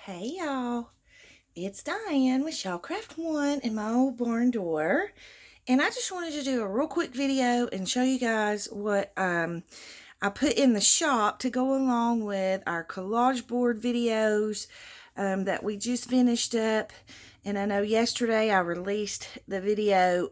Hey y'all, it's Diane with Shellcraft One and my old barn door, and I just wanted to do a real quick video and show you guys what I put in the shop to go along with our collage board videos that we just finished up. And I know yesterday I released the video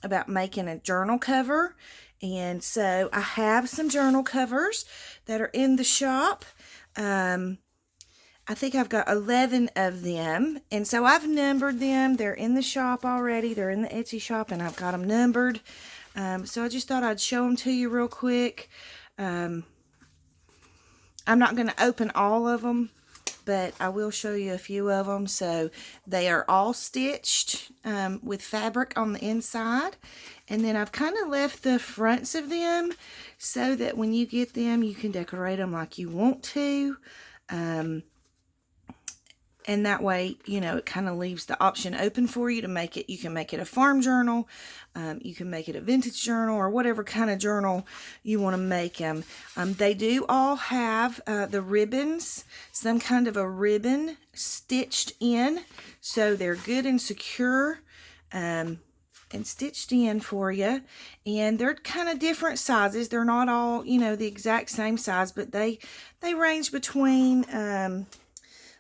about making a journal cover, and so I have some journal covers that are in the shop. I think I've got 11 of them, and so I've numbered them. They're in the shop already. They're in the Etsy shop, and I've got them numbered. So I just thought I'd show them to you real quick. I'm not going to open all of them, but I will show you a few of them. So they are all stitched with fabric on the inside, and then I've kind of left the fronts of them so that when you get them, you can decorate them like you want to. And that way, you know, it kind of leaves the option open for you to make it. You can make it a farm journal. You can make it a vintage journal, or whatever kind of journal you want to make them. They do all have the ribbons, some kind of a ribbon stitched in. So they're good and secure and stitched in for you. And they're kind of different sizes. They're not all, you know, the exact same size, but they range between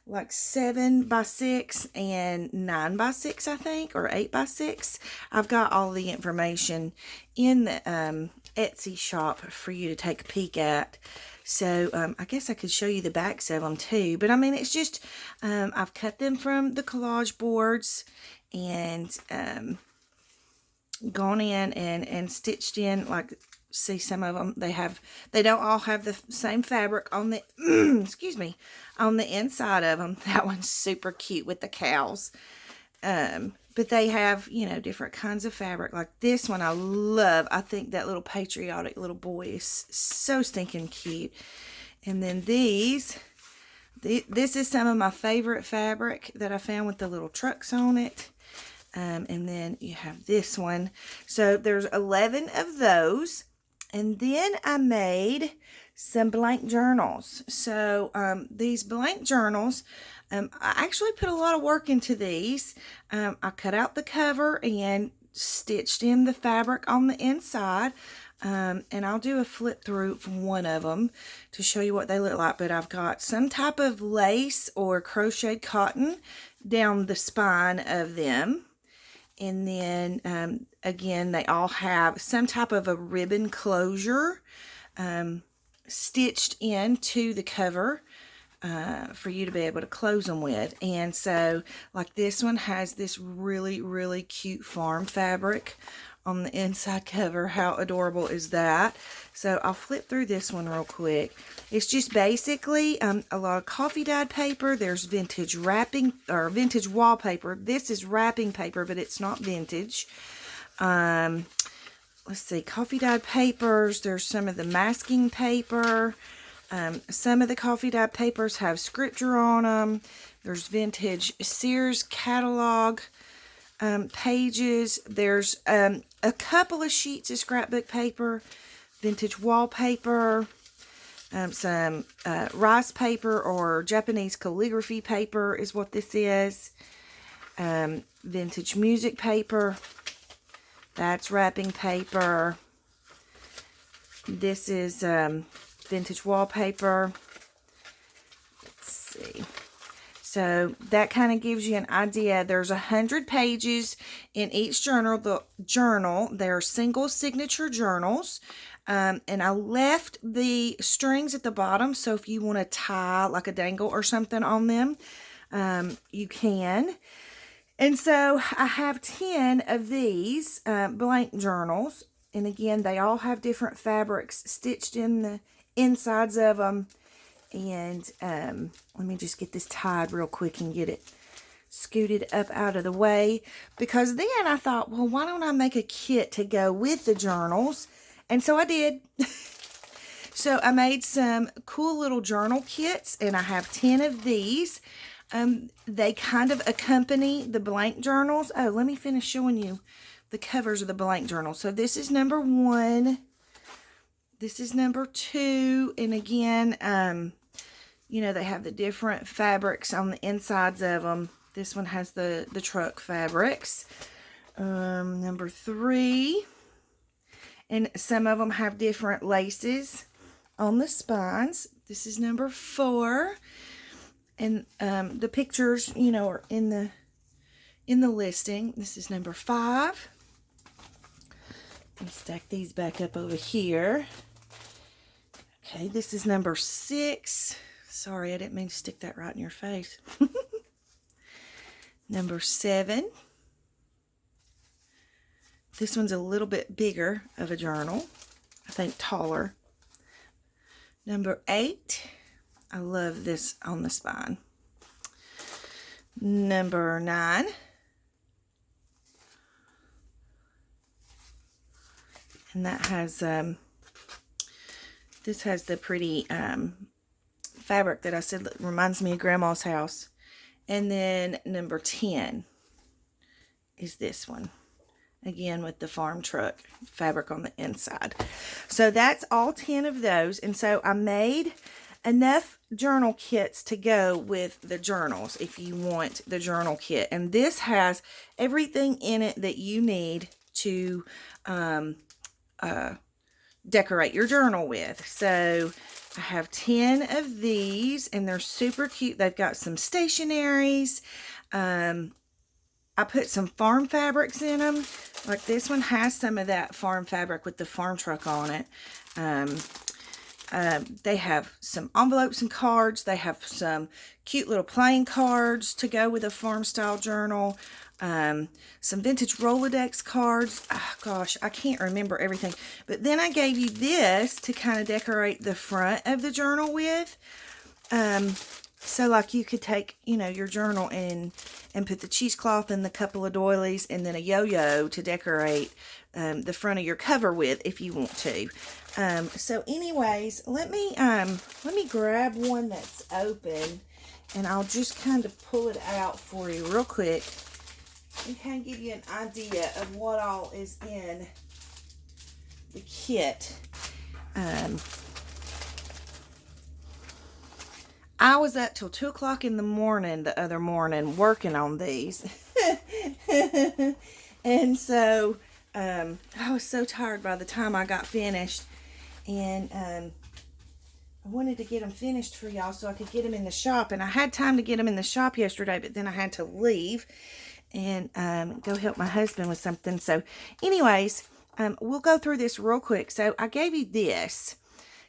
like 7 by 6 and 9 by 6, I think, or 8 by 6. I've got all the information in the Etsy shop for you to take a peek at. So I guess I could show you the backs of them too. But I mean, it's just, I've cut them from the collage boards and gone in and stitched in, like, see, some of them, they don't all have the same fabric on the excuse me, on the inside of them. That one's super cute with the cows, but they have, you know, different kinds of fabric. Like this one I love. I think that little patriotic little boy is so stinking cute. And then this is some of my favorite fabric that I found with the little trucks on it. And then you have this one. So there's 11 of those. And then I made some blank journals. So these blank journals, I actually put a lot of work into these. I cut out the cover and stitched in the fabric on the inside. And I'll do a flip through from one of them to show you what they look like. But I've got some type of lace or crocheted cotton down the spine of them. And then, again, they all have some type of a ribbon closure stitched into the cover for you to be able to close them with. And so, like, this one has this really, really cute farm fabric on the inside cover. How adorable is that? So I'll flip through this one real quick. It's just basically a lot of coffee dyed paper. There's vintage wrapping, or vintage wallpaper. This is wrapping paper, but it's not vintage. Let's see, coffee dyed papers. There's some of the masking paper. Some of the coffee dyed papers have scripture on them. There's vintage Sears catalog pages. There's a couple of sheets of scrapbook paper, vintage wallpaper, some rice paper or Japanese calligraphy paper is what this is. Vintage music paper. That's wrapping paper. This is vintage wallpaper. Let's see. So that kind of gives you an idea. There's 100 pages in each journal. They're single signature journals. And I left the strings at the bottom, so if you want to tie like a dangle or something on them, you can. And so I have 10 of these blank journals. And again, they all have different fabrics stitched in the insides of them. And let me just get this tied real quick and get it scooted up out of the way. Because then I thought, well, why don't I make a kit to go with the journals? And so I did. So I made some cool little journal kits, and I have 10 of these. They kind of accompany the blank journals. Oh, let me finish showing you the covers of the blank journal. So this is number 1. This is number 2. And again, you know, they have the different fabrics on the insides of them. This one has the truck fabrics. Number 3. And some of them have different laces on the spines. This is number 4. And the pictures, you know, are in the listing. This is number 5. Let's stack these back up over here. Okay, this is number 6. Sorry, I didn't mean to stick that right in your face. Number 7. This one's a little bit bigger of a journal. I think taller. Number 8. I love this on the spine. Number 9. And that has, this has the pretty fabric that I said reminds me of Grandma's house. And then number 10 is this one. Again, with the farm truck fabric on the inside. So that's all 10 of those. And so I made enough journal kits to go with the journals if you want the journal kit. And this has everything in it that you need to decorate your journal with. So I have 10 of these, and they're super cute. They've got some stationaries. I put some farm fabrics in them. Like this one has some of that farm fabric with the farm truck on it. They have some envelopes and cards. They have some cute little playing cards to go with a farm style journal. Some vintage Rolodex cards. Oh, gosh, I can't remember everything. But then I gave you this to kind of decorate the front of the journal with. So like you could take, you know, your journal and put the cheesecloth and the couple of doilies and then a yo-yo to decorate the front of your cover with if you want to. So anyways, let me grab one that's open, and I'll just kind of pull it out for you real quick and kind of give you an idea of what all is in the kit. I was up till 2 o'clock in the morning the other morning working on these. And so I was so tired by the time I got finished. And I wanted to get them finished for y'all so I could get them in the shop. And I had time to get them in the shop yesterday, but then I had to leave and go help my husband with something. So anyways, we'll go through this real quick. So I gave you this.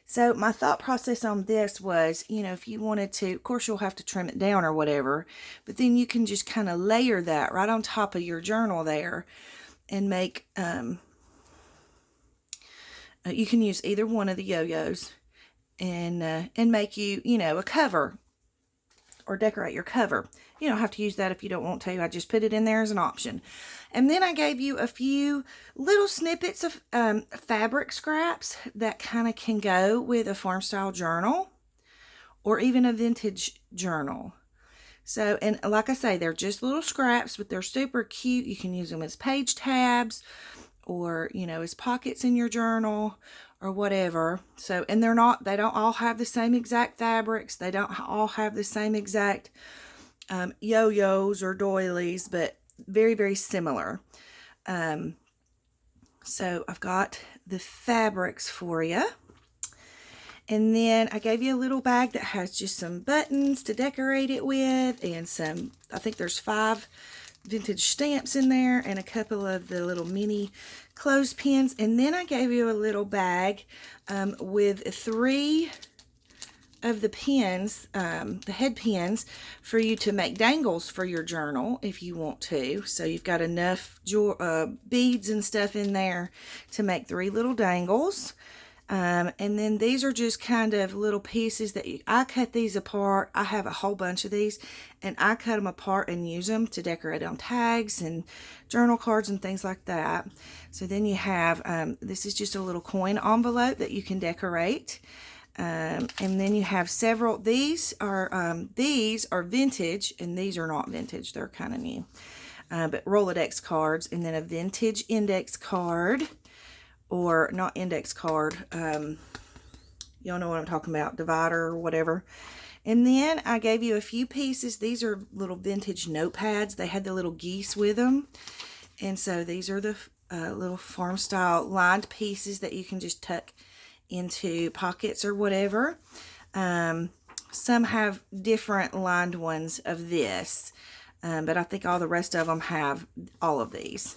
So my thought process on this was, you know, if you wanted to, of course you'll have to trim it down or whatever, but then you can just kind of layer that right on top of your journal there and make, you can use either one of the yo-yos and make you know, a cover or decorate your cover. You don't have to use that if you don't want to. I just put it in there as an option. And then I gave you a few little snippets of fabric scraps that kind of can go with a farm style journal or even a vintage journal. So, and like I say, they're just little scraps, but they're super cute. You can use them as page tabs or, you know, as pockets in your journal or whatever. So, and they don't all have the same exact fabrics. They don't all have the same exact yo-yos or doilies, but very, very similar. So I've got the fabrics for you. And then I gave you a little bag that has just some buttons to decorate it with and some, I think there's 5 vintage stamps in there and a couple of the little mini clothespins. And then I gave you a little bag with 3 of the pins, the head pins, for you to make dangles for your journal if you want to. So you've got enough beads and stuff in there to make 3 little dangles. And then these are just kind of little pieces that I cut these apart. I have a whole bunch of these, and I cut them apart and use them to decorate on tags and journal cards and things like that. So then you have, this is just a little coin envelope that you can decorate. And then you have several. These are vintage, and these are not vintage. They're kind of new. But Rolodex cards, and then a vintage index card, or not index card. Y'all know what I'm talking about, divider or whatever. And then I gave you a few pieces. These are little vintage notepads. They had the little geese with them. And so these are the little farm style lined pieces that you can just tuck into pockets or whatever. Some have different lined ones of this, but I think all the rest of them have all of these.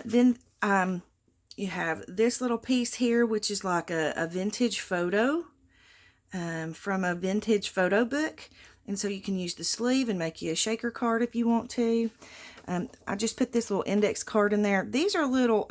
Then you have this little piece here, which is like a vintage photo from a vintage photo book. And so you can use the sleeve and make you a shaker card if you want to. I just put this little index card in there. These are little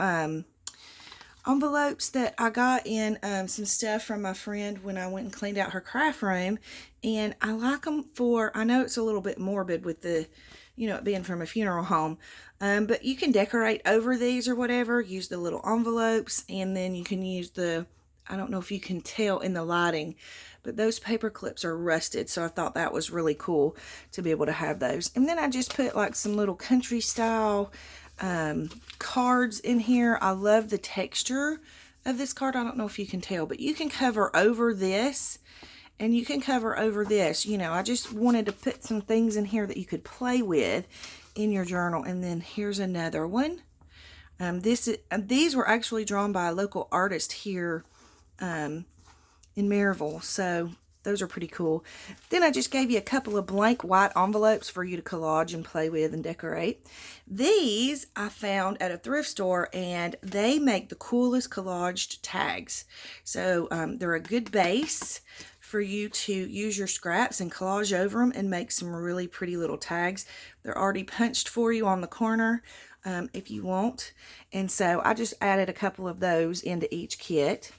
envelopes that I got in some stuff from my friend when I went and cleaned out her craft room. And I like them for, I know it's a little bit morbid with the, you know, it being from a funeral home. But you can decorate over these or whatever. Use the little envelopes, and then you can use the, I don't know if you can tell in the lighting, but those paper clips are rusted. So I thought that was really cool to be able to have those. And then I just put like some little country style cards in here. I love the texture of this card. I don't know if you can tell, but you can cover over this and you can cover over this. You know, I just wanted to put some things in here that you could play with in your journal. And then here's another one. These were actually drawn by a local artist here in Maryville, so those are pretty cool. Then I just gave you a couple of blank white envelopes for you to collage and play with and decorate. These I found at a thrift store, and they make the coolest collaged tags. So they're a good base for you to use your scraps and collage over them and make some really pretty little tags. They're already punched for you on the corner if you want. And so I just added a couple of those into each kit.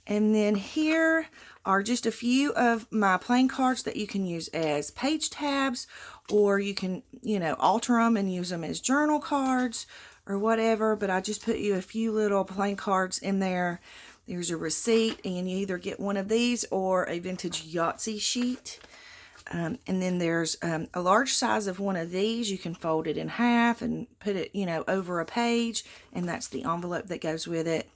And then here are just a few of my plain cards that you can use as page tabs, or you can, you know, alter them and use them as journal cards or whatever. But I just put you a few little plain cards in there. There's a receipt, and you either get one of these or a vintage Yahtzee sheet. And then there's a large size of one of these. You can fold it in half and put it, you know, over a page, and that's the envelope that goes with it.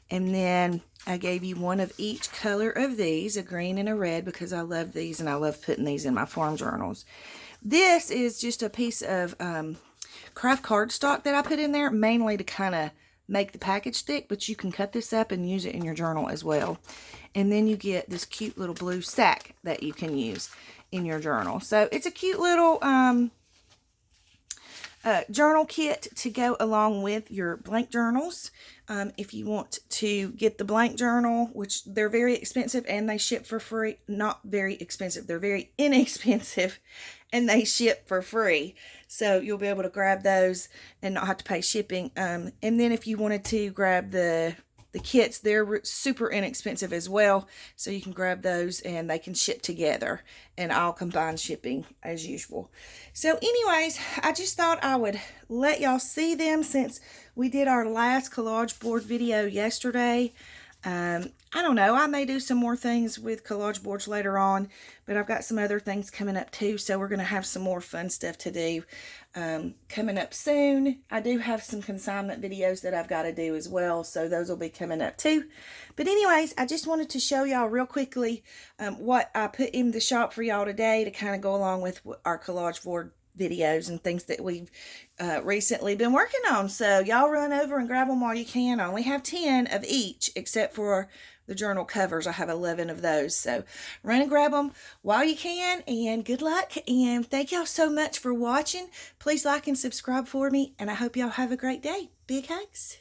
And then I gave you one of each color of these, a green and a red, because I love these and I love putting these in my farm journals. This is just a piece of craft cardstock that I put in there, mainly to kind of make the package thick, but you can cut this up and use it in your journal as well. And then you get this cute little blue sack that you can use in your journal. So it's a cute little journal kit to go along with your blank journals. If you want to get the blank journal, which they're very expensive and they ship for free. Not very expensive, they're very inexpensive and they ship for free. So you'll be able to grab those and not have to pay shipping. And then if you wanted to grab the kits, they're super inexpensive as well. So you can grab those and they can ship together, and I'll combine shipping as usual. So anyways, I just thought I would let y'all see them since we did our last collage board video yesterday. I don't know, I may do some more things with collage boards later on, but I've got some other things coming up too, so we're going to have some more fun stuff to do coming up soon. I do have some consignment videos that I've got to do as well, so those will be coming up too. But anyways, I just wanted to show y'all real quickly what I put in the shop for y'all today to kind of go along with our collage board videos and things that we've recently been working on. So y'all run over and grab them while you can. I only have 10 of each, except for the journal covers. I have 11 of those. So run and grab them while you can, and good luck. And thank y'all so much for watching. Please like and subscribe for me, and I hope y'all have a great day. Big hugs.